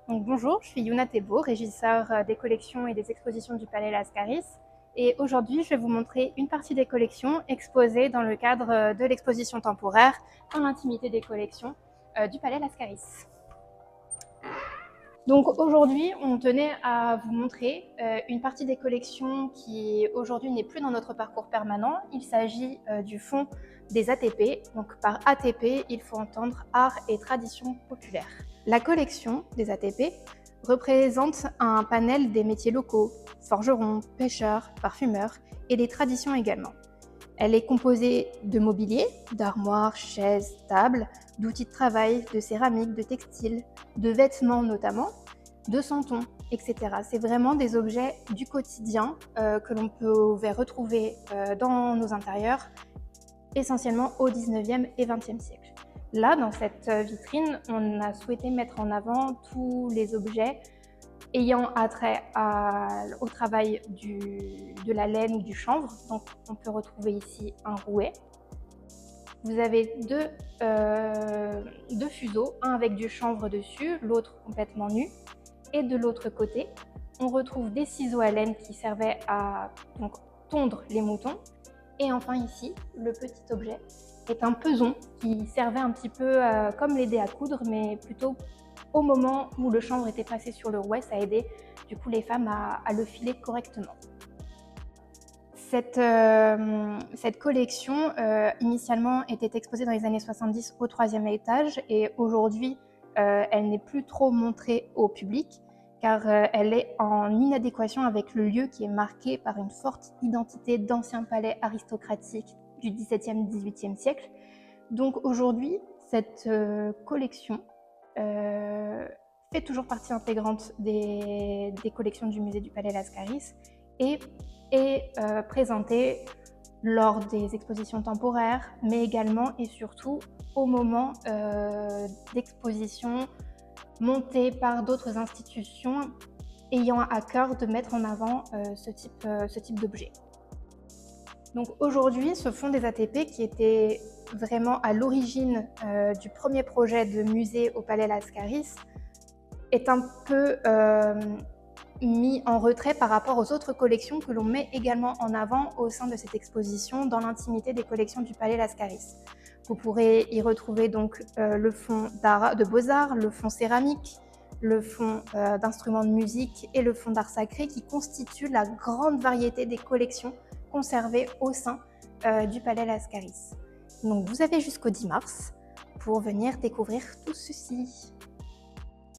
Donc, bonjour, je suis Yuna Thébault, régisseur des collections et des expositions du Palais Lascaris. Et aujourd'hui, je vais vous montrer une partie des collections exposées dans le cadre de l'exposition temporaire dans l'intimité des collections du Palais Lascaris. Donc aujourd'hui, on tenait à vous montrer une partie des collections qui aujourd'hui n'est plus dans notre parcours permanent. Il s'agit du fonds des ATP. Donc par ATP, il faut entendre art et tradition populaire. La collection des ATP représente un panel des métiers locaux, forgerons, pêcheurs, parfumeurs et des traditions également. Elle est composée de mobilier, d'armoires, chaises, tables, d'outils de travail, de céramique, de textiles, de vêtements notamment, de santons, etc. C'est vraiment des objets du quotidien que l'on pouvait retrouver dans nos intérieurs, essentiellement au 19e et 20e siècle. Là, dans cette vitrine, on a souhaité mettre en avant tous les objets ayant attrait au travail de la laine ou du chanvre. Donc, on peut retrouver ici un rouet. Vous avez deux fuseaux, un avec du chanvre dessus, l'autre complètement nu. Et de l'autre côté, on retrouve des ciseaux à laine qui servaient à donc, tondre les moutons. Et enfin ici, le petit objet est un peson qui servait un petit peu comme l'aider à coudre, mais plutôt au moment où le chanvre était passé sur le rouet, ça aidait du coup les femmes à le filer correctement. Cette collection initialement était exposée dans les années 70 au 3e étage et aujourd'hui elle n'est plus trop montrée au public car elle est en inadéquation avec le lieu qui est marqué par une forte identité d'anciens palais aristocratiques du XVIIe, XVIIIe siècle. Donc aujourd'hui, cette collection fait toujours partie intégrante des collections du musée du Palais Lascaris et est présentée lors des expositions temporaires, mais également et surtout au moment d'expositions montées par d'autres institutions ayant à cœur de mettre en avant ce type d'objet. Donc aujourd'hui, ce fonds des ATP qui était vraiment à l'origine du premier projet de musée au Palais Lascaris est un peu mis en retrait par rapport aux autres collections que l'on met également en avant au sein de cette exposition dans l'intimité des collections du Palais Lascaris. Vous pourrez y retrouver donc le fonds de beaux-arts, le fonds céramique, le fonds d'instruments de musique et le fonds d'art sacré qui constituent la grande variété des collections conservées au sein du Palais Lascaris. Donc vous avez jusqu'au 10 mars pour venir découvrir tout ceci.